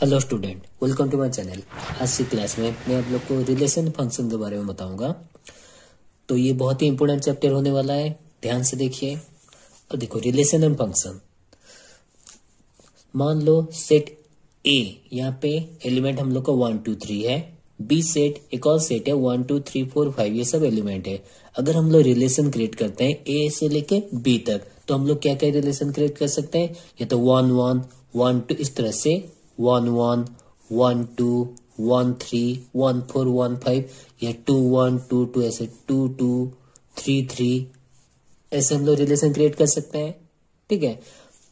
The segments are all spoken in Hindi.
Hello student, welcome to my channel. आज की क्लास में मैं आप लोग को रिलेशन फंक्शन के बारे में बताऊंगा। तो ये बहुत ही इंपॉर्टेंट चैप्टर होने वाला है, ध्यान से देखिए और देखो। रिलेशन एंड फंक्शन, मान लो सेट ए, यहाँ पे एलिमेंट हम लोग का 1 2 3 है। बी सेट एक और सेट है 1 2 3 4 5, ये सब एलिमेंट है। अगर हम लोग रिलेशन क्रिएट करते हैं ए से लेके बी तक, तो हम लोग क्या क्या रिलेशन क्रिएट कर सकते हैं? या तो 1 1 1 2, इस तरह से 1 1 1 2 1 3 1 4 1 5, या 2 1 2 2, ऐसे 2 2 3 3, ऐसे हम लोग रिलेशन क्रिएट कर सकते हैं। ठीक है,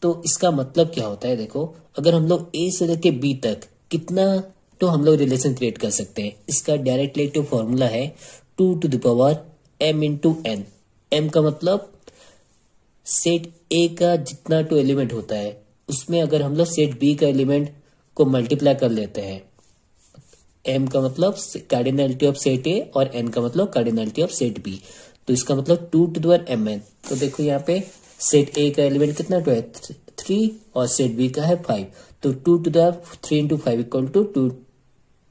तो इसका मतलब क्या होता है? देखो, अगर हम लोग ए से लेके बी तक कितना, तो हम लोग रिलेशन क्रिएट कर सकते हैं। इसका डायरेक्ट रिलेटिव फॉर्मूला है 2 to the power m into n। m का मतलब सेट ए का जितना टू एलिमेंट होता है, उसमें अगर हम लोग सेट बी का एलिमेंट को मल्टीप्लाई कर लेते हैं, m का मतलब कार्डिनलिटी ऑफ सेट ए और n का मतलब कार्डिनलिटी ऑफ सेट बी, तो इसका मतलब 2 to the power mn। तो देखो यहाँ पे सेट ए का एलिमेंट कितना टू है? 3, और सेट बी का है 5, तो 2 to the 3 into 5 equal to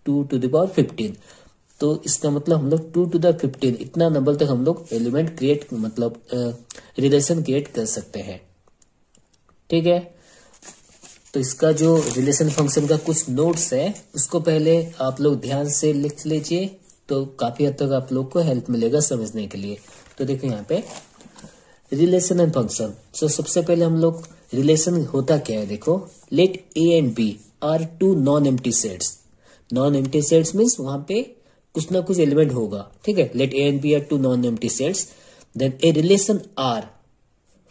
2 to the power 15। तो इसका मतलब हम लोग 2 to the 15 इतना नंबर तक हम लोग एलिमेंट क्रिएट, मतलब रिलेशन क्रिएट कर सकते हैं। ठीक है, तो इसका जो रिलेशन फंक्शन का कुछ नोट्स है, उसको पहले आप लोग ध्यान से लिख लीजिए, तो काफी हद तक आप लोग को हेल्प मिलेगा समझने के लिए। तो देखो यहाँ पे रिलेशन एंड फंक्शन। सो सबसे पहले हम लोग रिलेशन होता क्या है, देखो। Let A and B are two non empty sets. Non empty sets means वहां पे कुछ ना कुछ एलिमेंट होगा। ठीक है, let A and B are two non empty sets, then a relation R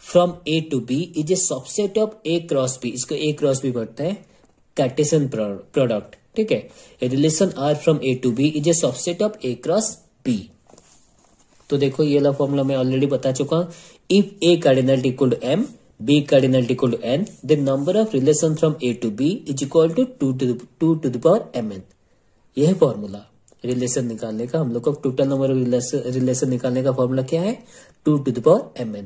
from A to B is a subset of A cross B. इसको ए क्रॉस बी पढ़ते हैं, कार्टेशियन प्रोडक्ट। ठीक है, A relation R from A to B is a subset of A cross B. तो देखो ये वाला फॉर्मूला मैं ऑलरेडी बता चुका हूं। If A cardinality equal to M, B cardinality equal to N, then number of relation from A to B is equal to 2 to the power mn। यह है फॉर्मूला रिलेशन निकालने का। हम लोग को टोटल नंबर ऑफ रिलेशन निकालने का फॉर्मूला क्या है? 2 to the power mn।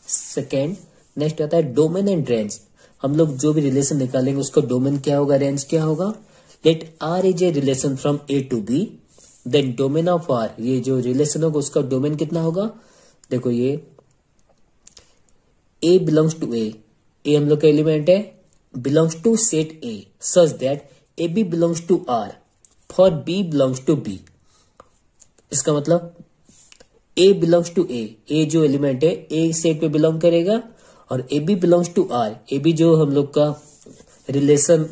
Second, next आता है डोमेन एंड रेंज। हम लोग जो भी रिलेशन निकालेंगे उसका डोमेन क्या होगा, रेंज क्या होगा। Let R is a relation from A to B, then domain of R, ये जो रिलेशन होगा उसका डोमेन कितना होगा? देखो ये ए बिलोंग्स टू ए, ए हम लोग का एलिमेंट है, belongs to set A such that A B belongs to R for B belongs to B. इसका मतलब ए बिलोंग्स टू ए, ए जो एलिमेंट है ए सेट पे बिलोंग करेगा, और A B belongs to R, A B जो हम लोग का रिलेशन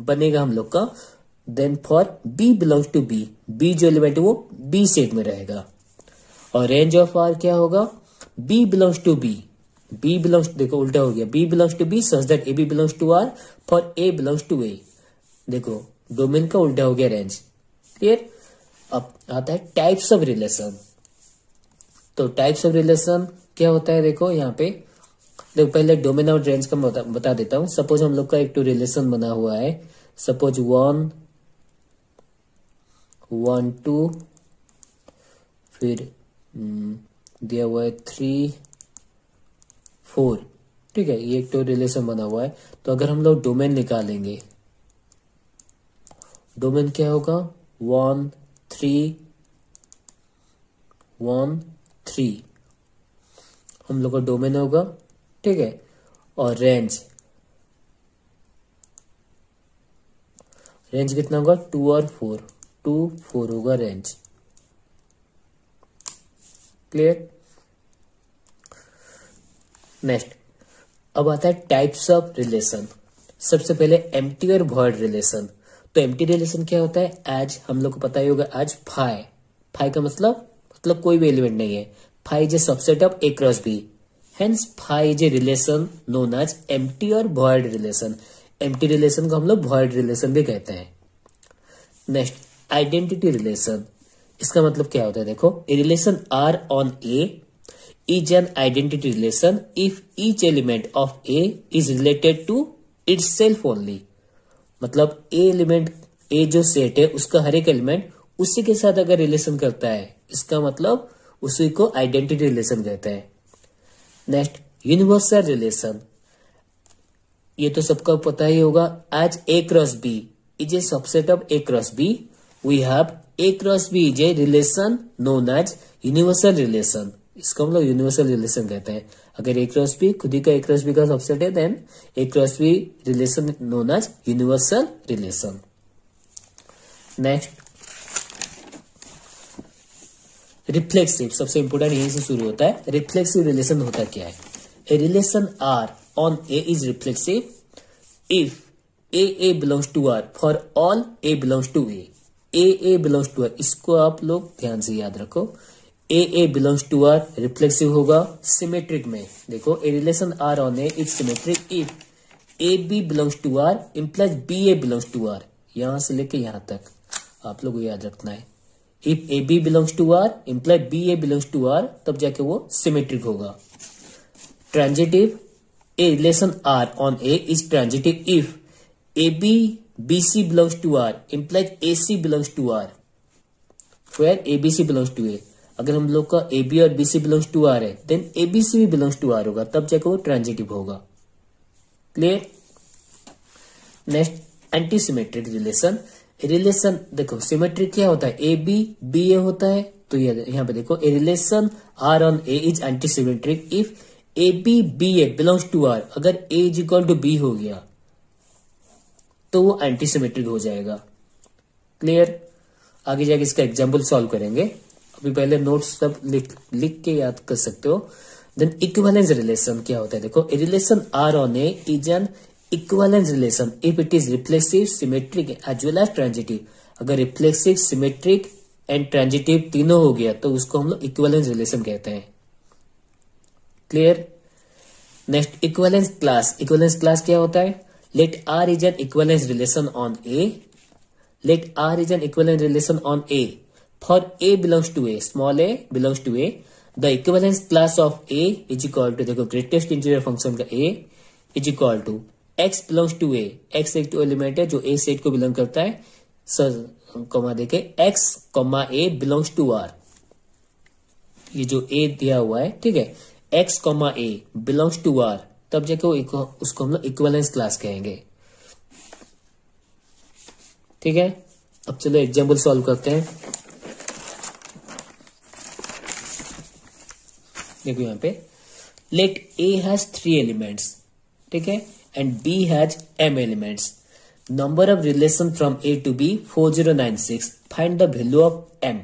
बनेगा हम लोग का, then for B belongs to B, B जो एलिमेंट है वो बी सेट में रहेगा। और रेंज ऑफ आर क्या होगा? B belongs to B, B belongs, देखो उल्टा हो गया, B belongs to B such that A B belongs to R for A belongs to A. देखो डोमेन का उल्टा हो गया रेंज। क्लियर? अब आता है टाइप्स ऑफ रिलेशन। तो टाइप्स ऑफ रिलेशन क्या होता है? देखो यहाँ पे, देखो पहले डोमेन और रेंज का बता देता हूं। सपोज हम लोग का एक तो रिलेशन बना हुआ है, सपोज 1 1 2, फिर दिया हुआ है 3 4। ठीक है, ये एक तो रिलेशन बना हुआ है। तो अगर हम लोग डोमेन निकालेंगे, डोमेन क्या होगा? 1 3 1 3 हम लोग का डोमेन होगा। ठीक है, और रेंज, रेंज कितना होगा? 2 और 4, 2 4 होगा रेंज। क्लियर? नेक्स्ट, अब आता है टाइप्स ऑफ रिलेशन। सबसे पहले एम्प्टी और वॉइड रिलेशन। तो एम्प्टी रिलेशन क्या होता है? एज हम लोग को पता ही होगा, आज फाई, फाई का मतलब कोई भी एलिमेंट नहीं है। Phi is a subset of A cross B, hence phi is a relation known as empty और वॉइड रिलेशन। एम्प्टी रिलेशन को हम लोग वॉइड रिलेशन भी कहते हैं। Next, identity relation. इसका मतलब क्या होता है? देखो, A relation R on A is an identity relation if each element of A is related to itself only। मतलब A एलिमेंट, A जो सेट है उसका हर एक एलिमेंट उसी के साथ अगर रिलेशन करता है, इसका मतलब उसी को आइडेंटिटी रिलेशन कहते हैं। Next, universal relation. ये तो सबका पता ही होगा। As A cross B is a subset of A cross B, we have A cross B is a relation known as universal relation. इसको हम लोग यूनिवर्सल रिलेशन कहते हैं। अगर ए क्रॉस बी खुद ही का ए क्रॉस बी का सबसेट है, then A cross B relation known as universal relation. Next, reflexive, सबसे इंपोर्टेंट यहीं से शुरू होता है। रिफ्लेक्सिव रिलेशन होता क्या है? A relation R on A is reflexive if A belongs to R for all A belongs to A belongs to R. इसको आप लोग ध्यान से याद रखो। A belongs to R reflexive होगा। सिमेट्रिक में देखो, A relation R on A is symmetric if A B belongs to R implies B A belongs to R. यहां से लेके यहां तक आप लोग को याद रखना है। If A B belongs to R imply B A belongs to R, तब जाके वो सिमेट्रिक होगा। Transitive, A relation R on A is transitive if A B B C belongs to R implies A C belongs to R, where A B C belongs to A. अगर हम लोग का ए बी और B C belongs to R है, देन ए बी सी भी बिलोंग्स टू आर होगा, तब जाके वो ट्रांजिटिव होगा। Clear? Next, anti symmetric relation. Relation देखो, सिमेट्रिक क्या होता है? ए बी बी ए होता है, तो यहां पे देखो, A relation R on A is anti symmetric if A B B A belongs to R. अगर A is equal to B हो गया तो वो एंटी सिमेट्रिक हो जाएगा। क्लियर? आगे जाके इसका एग्जाम्पल सॉल्व करेंगे। अभी पहले नोट्स सब लिख के याद कर सकते हो। देन इक्विवेलेंस रिलेशन क्या होता है? देखो, A relation R on A is an equivalence relation if it is reflexive, symmetric as well as transitive. अगर रिफ्लेक्सिव, सिमेट्रिक एंड ट्रांजिटिव तीनों हो गया तो उसको हम लोग इक्विवेलेंस रिलेशन कहते हैं। Clear? Next, equivalence class. Equivalence class क्या होता है? Let R is an equivalence relation on A, let R is an equivalence relation on A for A belongs to A, small A belongs to A, the equivalence class of A is equal to, देखो ग्रेटेस्ट इंटीजर फंक्शन का A is equal to x belongs to A. x एक तो एलिमेंट है जो ए सेट को बिलोंग करता है, कॉमा देके x comma A belongs to R. ये जो ए दिया हुआ है, ठीक है, x comma A belongs to R, तब जाके उसको हम लोग इक्विवेलेंस क्लास कहेंगे। ठीक है, अब चलो एग्जाम्पल सॉल्व करते हैं। देखो यहां पे, लेट ए हैज 3 एलिमेंट्स, ठीक है, and B has m elements. Number of relation from A to B 4096. Find the value of m.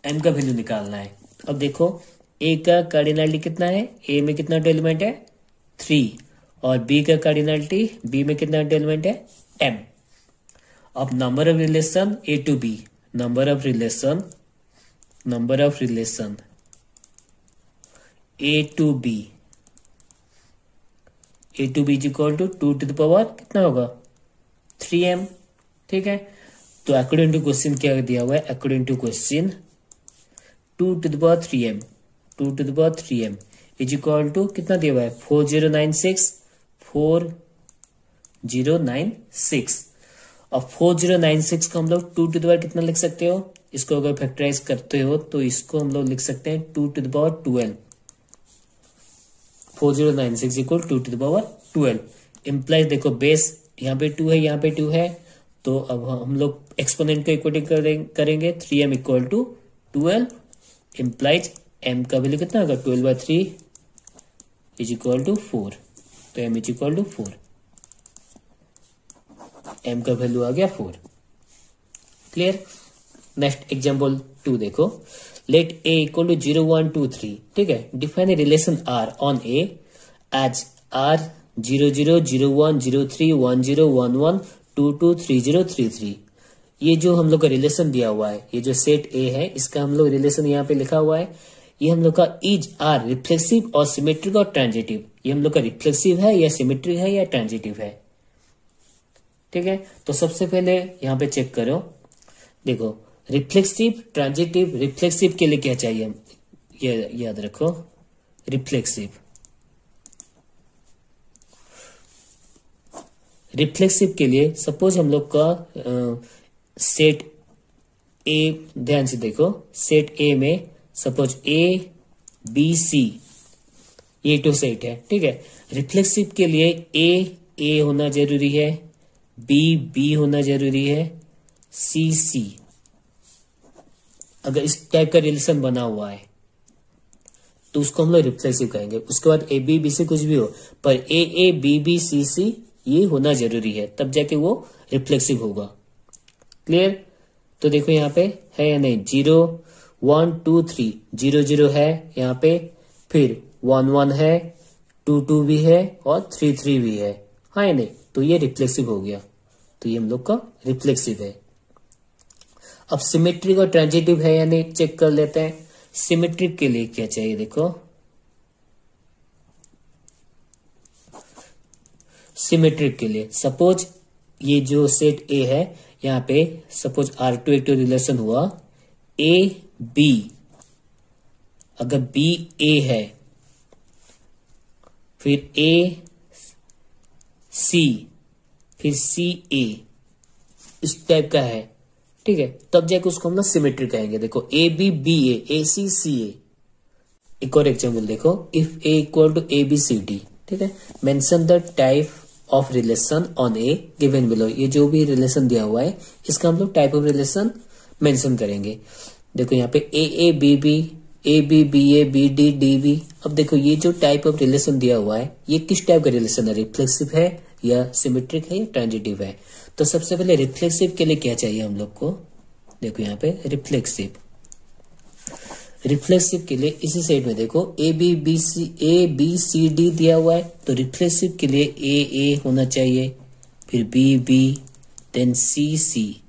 m का वैल्यू निकालना है। अब देखो, A का कार्डिनलिटी कितना है? A में कितना एलिमेंट है? 3। और B का कार्डिनलिटी B में कितना एलिमेंट है? m। अब number of relation A to B, number of relation A to B, A to B is equal to 2 to the power कितना होगा? 3m। ठीक है, तो अकॉर्डिंग टू क्वेश्चन क्या दिया हुआ है? According to question 2 to the power 3m, 2 to the power 3m is equal to कितना दिया हुआ है? 4096। अब 4096 को हम लोग 2 टू द पावर कितना लिख सकते हो? इसको अगर फैक्टराइज करते हो तो इसको हम लोग लिख सकते हैं 2 to the power 12। 4096 equal 2 to the power 12 implies, देखो बेस यहाँ पे 2 है, यहाँ पे 2 है, तो अब हम लोग एक्सपोनेंट को इक्वेटिंग करेंगे। 3m equal to 12 implies m का वैल्यू कितना होगा? 12/3 इज इक्वल टू 4, तो m is equal to 4, m का वैल्यू आ गया 4। क्लियर? नेक्स्ट एग्जाम्पल 2 देखो, लेट a इक्वल टू 0 1 2 3, ठीक है, define a relation r on a as r 0 0 0 1 0 3 1 0 1 1 2 2 3 0 3 3। ये जो हम लोग का रिलेशन दिया हुआ है, ये जो सेट a है, इसका हम लोग रिलेशन यहाँ पे लिखा हुआ है। ये हम लोग का इज आर रिफ्लेक्सिव और सिमेट्रिक और ट्रांजिटिव। ये हम लोग का रिफ्लेक्सिव है या सिमेट्रिक है या ट्रांजिटिव है। ठीक है, तो सबसे पहले यहाँ पे चेक करो। देखो, रिफ्लेक्सिव, ट्रांजिटिव। रिफ्लेक्सिव के लिए क्या चाहिए? ये याद रखो, रिफ्लेक्सिव के लिए सपोज हम लोग का सेट ए, ध्यान से देखो, सेट ए में सपोज ए बी सी, ये 2 सेट है। ठीक है, रिफ्लेक्सिव के लिए ए ए होना जरूरी है, बी बी होना जरूरी है, सी सी। अगर इस टाइप का रिलेशन बना हुआ है तो उसको हम लोग रिफ्लेक्सिव कहेंगे। उसके बाद ए बी बी से कुछ भी हो, पर ए बी बी सी सी ये होना जरूरी है, तब जाके वो रिफ्लेक्सिव होगा। क्लियर? तो देखो यहाँ पे है या नहीं, 0 1 2 3 0 0 है यहाँ पे, फिर 1 1 है, 2 2 भी है और 3 3 भी है, हाँ या नहीं? तो ये रिफ्लेक्सिव हो गया, तो ये हम लोग का रिफ्लेक्सिव है। अब सिमेट्रिक और ट्रांजिटिव है या नहीं चेक कर लेते हैं। सिमेट्रिक के लिए क्या चाहिए, देखो सिमेट्रिक के लिए सपोज ये जो सेट ए है, यहाँ पे सपोज R2 रिलेशन हुआ ए बी, अगर बी ए है, फिर ए सी, फिर सी ए, इस टाइप का है, ठीक है, तब जाके उसको हम लोग सिमेट्रिक कहेंगे। देखो A B B A C सी ए। एक और एग्जाम्पल देखो, if A equal to A B C D, ठीक है, mention the type of relation on A given below. ये जो भी रिलेशन दिया हुआ है इसका हम लोग टाइप ऑफ रिलेशन मेंशन करेंगे। देखो यहाँ पे A B B A B D D B. अब देखो ये जो टाइप ऑफ रिलेशन दिया हुआ है ये किस टाइप का रिलेशन है, रिफ्लेक्सिव है या सिमेट्रिक है या ट्रांजिटिव है। तो सबसे पहले रिफ्लेक्सिव के लिए क्या चाहिए हम लोग को, देखो यहाँ पे रिफ्लेक्सिव के लिए इसी साइड में देखो ए बी सी डी दिया हुआ है, तो रिफ्लेक्सिव के लिए ए होना चाहिए, फिर बी बी, देन सी सी,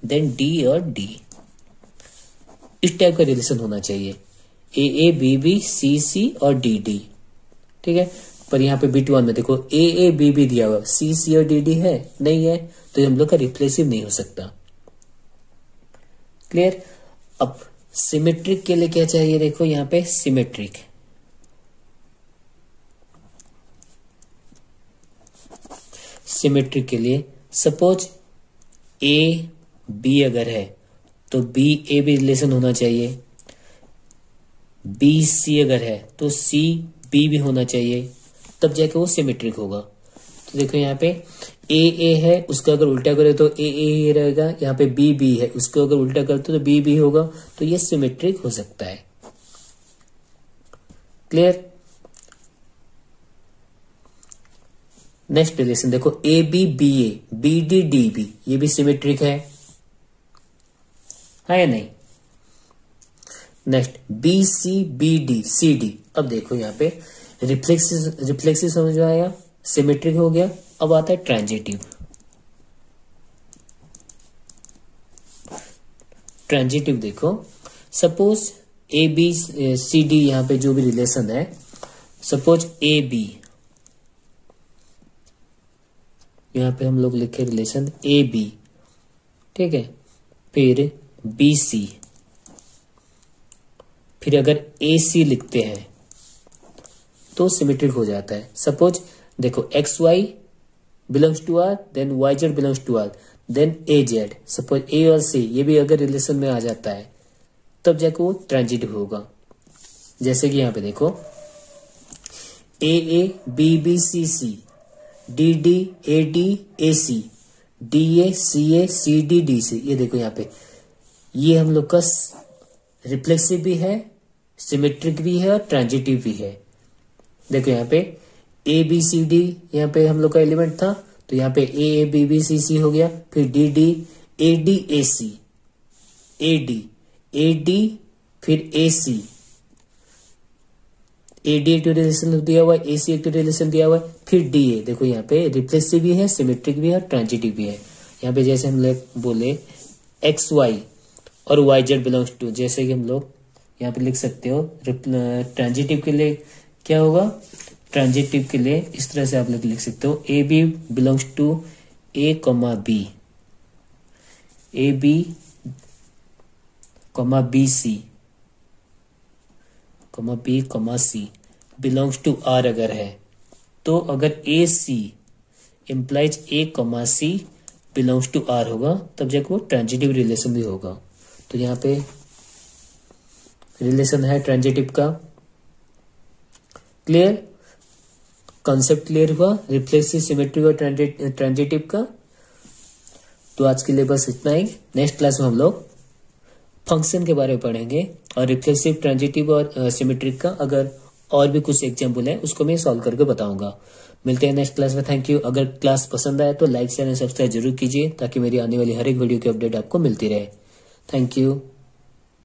देन डी और डी। इस टाइप का रिलेशन होना चाहिए, ए बी सी सी और डी डी, ठीक है। पर यहाँ पे बिट 1 में देखो ए बी दिया हुआ, सी सी और डी डी है नहीं है, तो ये हम लोग का रिफ्लेक्सिव नहीं हो सकता। क्लियर? अब सिमेट्रिक के लिए क्या चाहिए, देखो यहाँ पे सिमेट्रिक के लिए सपोज ए बी अगर है तो बी ए बी रिलेशन होना चाहिए, बी सी अगर है तो सी बी भी होना चाहिए, तब जाके वो सिमेट्रिक होगा। तो देखो यहाँ पे ए है, उसका अगर उल्टा करे तो ए ही रहेगा, यहाँ पे बी बी है, उसको अगर उल्टा करते तो बी बी होगा, तो ये सिमेट्रिक हो सकता है। क्लियर? नेक्स्ट रिलेशन देखो A B B D D B, ये भी सिमेट्रिक है या नहीं? Next B C B D C D. अब देखो यहाँ पे रिफ्लेक्सिव समझ में आया, सिमेट्रिक हो गया। अब आता है ट्रांजिटिव देखो suppose A B C D, यहाँ पे जो भी रिलेशन है, सपोज ए बी, यहाँ पे हम लोग लिखे रिलेशन ए बी, ठीक है, फिर बी सी, फिर अगर ए सी लिखते हैं तो सिमेट्रिक हो जाता है। सपोज देखो X Y belongs to R, then Y Z belongs to R, then A Z, suppose A और सी ये भी अगर रिलेशन में आ जाता है तब जाके वो ट्रांजिटिव होगा। जैसे कि यहाँ पे देखो A B C D A C C D C. ये देखो यहाँ पे ये हम लोग का रिफ्लेक्सिव भी है, सिमेट्रिक भी है और ट्रांजिटिव भी है। देखो यहाँ पे ए बी सी डी यहाँ पे हम लोग का एलिमेंट था, तो यहाँ पे ए बी सी सी हो गया, फिर D A C A D फिर ए सी, ए डी एक रिलेशन दिया हुआ है, ए सी एक रिलेशन दिया हुआ है, फिर डी ए। देखो यहाँ पे रिफ्लेक्सिव भी है, सिमेट्रिक भी है और ट्रांजिटिव भी है। यहाँ पे जैसे हम लोग बोले एक्स वाई और वाई जेड बिलोंग्स टू, जैसे कि हम लोग यहाँ पे लिख सकते हो ट्रांजिटिव के लिए क्या होगा, ट्रांजिटिव के लिए इस तरह से आप लोग लिख सकते हो A B belongs to A comma B, A B comma B C comma B comma C belongs to R अगर है, तो अगर A C implies A comma C belongs to R होगा तब जाके वो ट्रांजिटिव रिलेशन भी होगा। तो यहाँ पे रिलेशन है ट्रांजिटिव का। क्लियर? कॉन्सेप्ट क्लियर हुआ रिफ्लेक्सिव, सिमेट्रिक और ट्रांजिटिव का। तो आज के लिए बस इतना ही। नेक्स्ट क्लास में हम लोग फंक्शन के बारे में पढ़ेंगे और रिफ्लेक्सिव, ट्रांजिटिव और सिमेट्रिक का अगर और भी कुछ एग्जाम्पल है उसको मैं सॉल्व करके बताऊंगा। मिलते हैं नेक्स्ट क्लास में। Thank you. अगर क्लास पसंद आए तो लाइक शेयर एंड सब्सक्राइब जरूर कीजिए ताकि मेरी आने वाली हर एक वीडियो की अपडेट आपको मिलती रहे। Thank you.